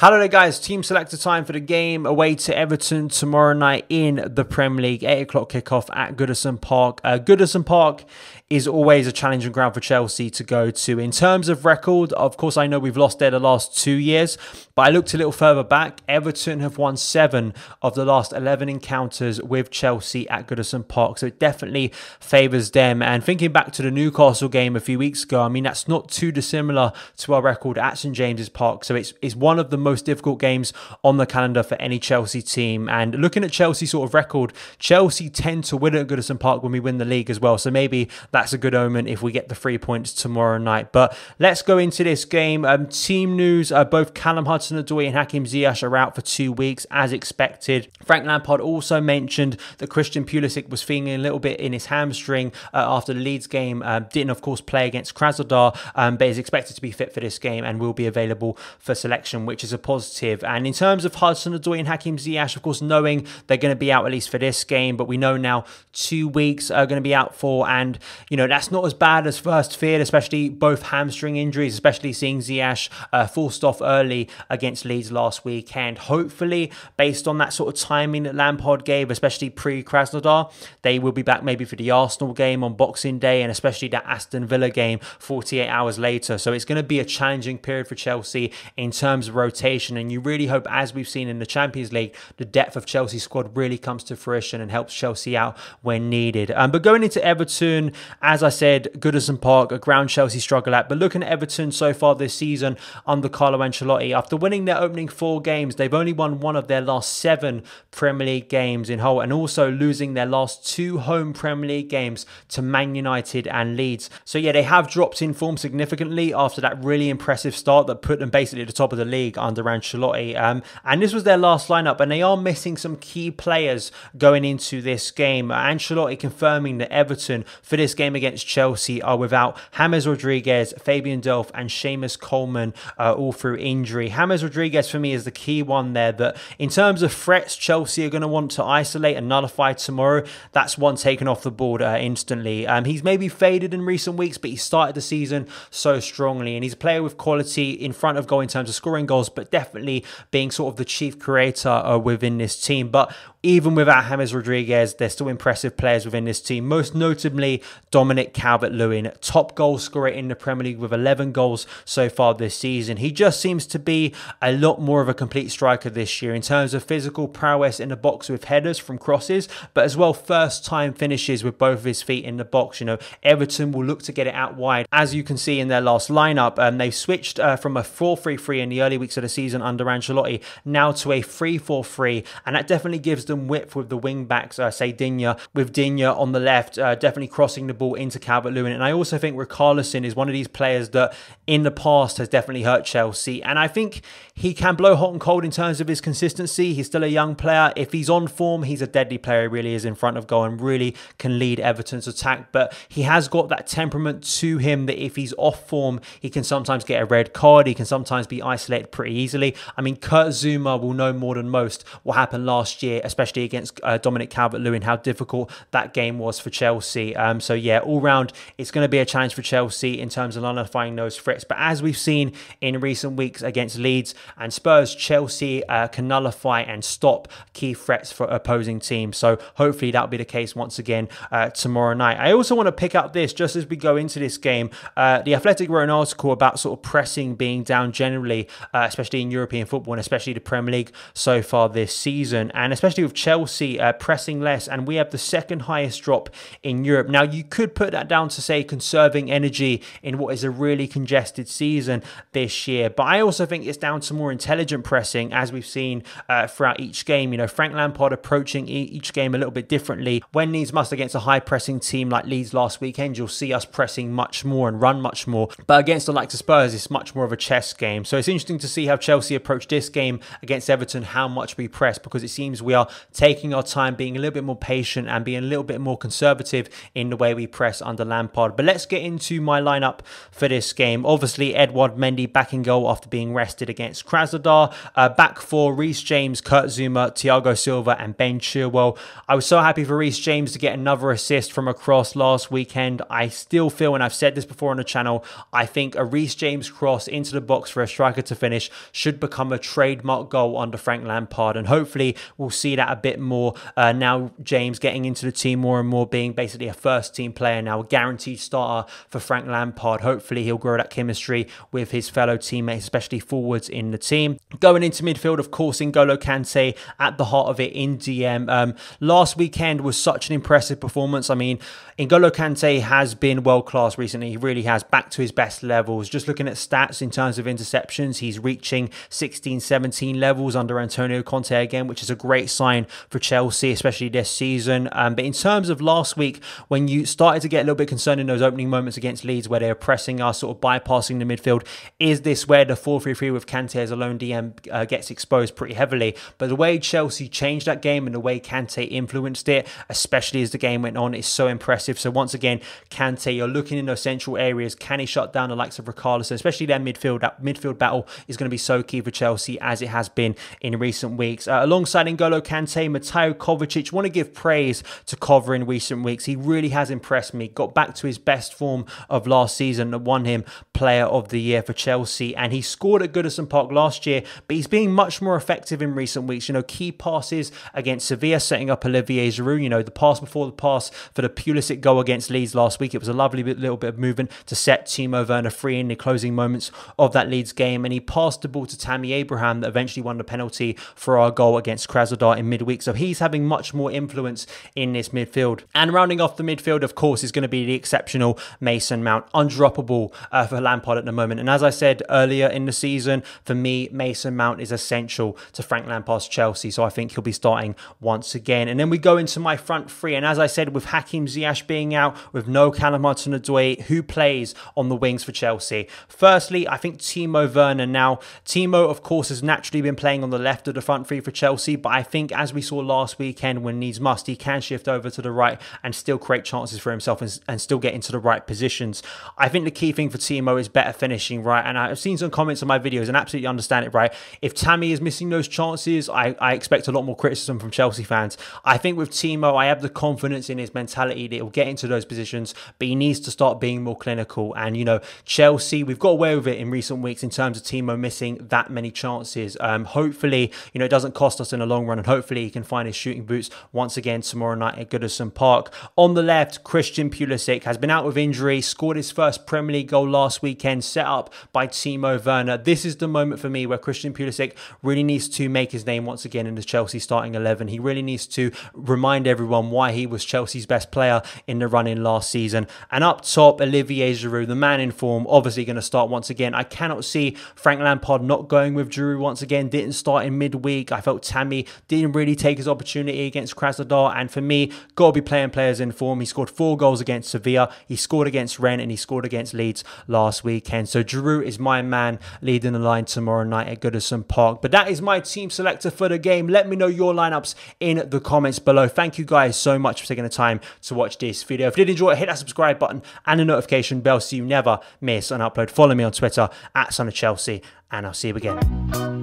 Hello there guys, Team Selector time for the game away to Everton tomorrow night in the Premier League. 8 o'clock kickoff at Goodison Park. Goodison Park is always a challenging ground for Chelsea to go to. In terms of record, of course I know we've lost there the last 2 years, but I looked a little further back. Everton have won 7 of the last 11 encounters with Chelsea at Goodison Park, so it definitely favours them. And thinking back to the Newcastle game a few weeks ago, I mean that's not too dissimilar to our record at St James's Park, so it's one of the most difficult games on the calendar for any Chelsea team. And looking at Chelsea's sort of record, Chelsea tend to win at Goodison Park when we win the league as well, so maybe that's a good omen if we get the 3 points tomorrow night. But let's go into this game. Team news, both Callum Hudson-ODOI and Hakim Ziyech are out for 2 weeks as expected. Frank Lampard also mentioned that Christian Pulisic was feeling a little bit in his hamstring after the Leeds game. Didn't of course play against Krasnodar, but is expected to be fit for this game and will be available for selection, which is a positive. And in terms of Hudson-ODOI and Hakim Ziyech, of course knowing they're going to be out at least for this game, but we know now 2 weeks are going to be out for, and you know that's not as bad as first feared, especially both hamstring injuries, especially seeing Ziyech forced off early against Leeds last weekend. Hopefully, based on that sort of timing that Lampard gave, especially pre-Krasnodar, they will be back maybe for the Arsenal game on Boxing Day and especially that Aston Villa game 48 hours later. So it's going to be a challenging period for Chelsea in terms of rotation, and you really hope, as we've seen in the Champions League, the depth of Chelsea's squad really comes to fruition and helps Chelsea out when needed. But going into Everton, as I said, Goodison Park, a ground Chelsea struggle at. But looking at Everton so far this season under Carlo Ancelotti, after winning their opening 4 games, they've only won 1 of their last 7 Premier League games in whole, and also losing their last 2 home Premier League games to Man United and Leeds. So yeah, they have dropped in form significantly after that really impressive start that put them basically at the top of the league under Ancelotti. And this was their last lineup, and they are missing some key players going into this game. Ancelotti confirming that Everton for this game against Chelsea are without James Rodriguez, Fabian Delph and Seamus Coleman, all through injury. James Rodriguez for me is the key one there, that in terms of threats Chelsea are going to want to isolate and nullify tomorrow. That's one taken off the board instantly. He's maybe faded in recent weeks, but he started the season so strongly, and he's a player with quality in front of goal in terms of scoring goals, but definitely being sort of the chief creator within this team. But even without James Rodriguez, there's still impressive players within this team, most notably Dominic Calvert-Lewin, top goal scorer in the Premier League with 11 goals so far this season. He just seems to be a lot more of a complete striker this year in terms of physical prowess in the box with headers from crosses, but as well first time finishes with both of his feet in the box. You know, Everton will look to get it out wide. As you can see in their last lineup, they've switched from a 4-3-3 in the early weeks of the season under Ancelotti now to a 3-4-3, and that definitely gives them width with the wing backs, say Digne, with Digne on the left, definitely crossing the ball into Calvert-Lewin. And I also think Richarlison is one of these players that in the past has definitely hurt Chelsea, and I think he can blow hot and cold in terms of his consistency. He's still a young player. If he's on form, he's a deadly player. He really is in front of goal and really can lead Everton's attack, but he has got that temperament to him that if he's off form, he can sometimes get a red card. He can sometimes be isolated pretty easily. I mean, Kurt Zuma will know more than most what happened last year, especially against Dominic Calvert-Lewin, how difficult that game was for Chelsea. So yeah, all round, it's going to be a challenge for Chelsea in terms of nullifying those threats. But as we've seen in recent weeks against Leeds and Spurs, Chelsea can nullify and stop key threats for opposing teams. So hopefully that'll be the case once again tomorrow night. I also want to pick up this just as we go into this game. The Athletic wrote an article about sort of pressing being down generally, especially in European football and especially the Premier League so far this season, and especially with Chelsea pressing less, and we have the second highest drop in Europe. Now you could put that down to say conserving energy in what is a really congested season this year, but I also think it's down to more intelligent pressing, as we've seen throughout each game. You know, Frank Lampard approaching each game a little bit differently. When needs must against a high pressing team like Leeds last weekend, you'll see us pressing much more and run much more, but against the likes of Spurs, it's much more of a chess game. So it's interesting to see how Chelsea approach this game against Everton, how much we press, because it seems we are taking our time, being a little bit more patient and being a little bit more conservative in the way we press under Lampard. But let's get into my lineup for this game. Obviously, Edouard Mendy back in goal after being rested against Krasnodar. Back four, Reece James, Kurt Zouma, Thiago Silva and Ben Chilwell. I was so happy for Reece James to get another assist from a cross last weekend. I still feel, and I've said this before on the channel, I think a Reece James cross into the box for a striker to finish should become a trademark goal under Frank Lampard, and hopefully we'll see that a bit more now. James getting into the team more and more, being basically a first team player now, a guaranteed starter for Frank Lampard. Hopefully he'll grow that chemistry with his fellow teammates, especially forwards in the team. Going into midfield, of course, N'Golo Kante at the heart of it in DM. Last weekend was such an impressive performance. I mean, N'Golo Kante has been world class recently. He really has, back to his best levels. Just looking at stats in terms of interceptions, he's reaching 16-17 levels under Antonio Conte again, which is a great sign for Chelsea, especially this season. But in terms of last week, when you started to get a little bit concerned in those opening moments against Leeds where they were pressing us, sort of bypassing the midfield, is this where the 4-3-3 with Kante as a lone DM gets exposed pretty heavily? But the way Chelsea changed that game and the way Kante influenced it, especially as the game went on, is so impressive. So once again, Kante, you're looking in those central areas. Can he shut down the likes of Richarlison? Especially their midfield. That midfield battle is going to be so key for Chelsea, as it has been in recent weeks. Alongside N'Golo Kante, Mateo Kovacic. Want to give praise to Kova in recent weeks. He really has impressed me. Got back to his best form of last season that won him Player of the Year for Chelsea. And he scored at Goodison Park last year, but he's being much more effective in recent weeks. You know, key passes against Sevilla, setting up Olivier Giroud. You know, the pass before the pass for the Pulisic goal against Leeds last week. It was a lovely little bit of movement to set Timo Werner free in the closing moments of that Leeds game. And he passed the ball to Tammy Abraham that eventually won the penalty for our goal against Krasnodar in midweek. So he's having much more influence in this midfield. And rounding off the midfield, of course, is going to be the exceptional Mason Mount. Undroppable for Lampard at the moment. And as I said earlier in the season, for me, Mason Mount is essential to Frank Lampard's Chelsea. So I think he'll be starting once again. And then we go into my front three. And as I said, with Hakim Ziyech being out, with no Carlo Ancelotti, who plays on the wings for Chelsea? Firstly, I think Timo Werner. Now, Timo, of course, has naturally been playing on the left of the front three for Chelsea, but I think as we saw last weekend, when needs must, he can shift over to the right and still create chances for himself and still get into the right positions. I think the key thing for Timo is better finishing, right? And I've seen some comments on my videos and absolutely understand it, right? If Tammy is missing those chances, I expect a lot more criticism from Chelsea fans. I think with Timo, I have the confidence in his mentality that he'll get into those positions, but he needs to start being more clinical. And, you know, Chelsea, we've got away with it in recent weeks in terms of Timo missing that many chances. Hopefully, you know, it doesn't cost us in the long run, and hopefully he can find his shooting boots once again tomorrow night at Goodison Park. On the left, Christian Pulisic has been out with injury, scored his first Premier League goal last weekend, set up by Timo Werner. This is the moment for me where Christian Pulisic really needs to make his name once again in the Chelsea starting 11. He really needs to remind everyone why he was Chelsea's best player in the run-in last season. And up top, Olivier Giroud, the man in form, obviously going to start once again. I cannot see Frank Lampard not going with Giroud once again. Didn't start in midweek. I felt Tammy didn't really take his opportunity against Krasnodar. And for me, got to be playing players in form. He scored 4 goals against Sevilla. He scored against Rennes and he scored against Leeds last weekend. So Giroud is my man leading the line tomorrow night at Goodison Park. But that is my team selector for the game. Let me know your lineups in the comments below. Thank you guys so much for taking the time to watch this video. If you did enjoy it, hit that subscribe button and the notification bell so you never miss an upload. Follow me on Twitter at SonOfChelsea, and I'll see you again.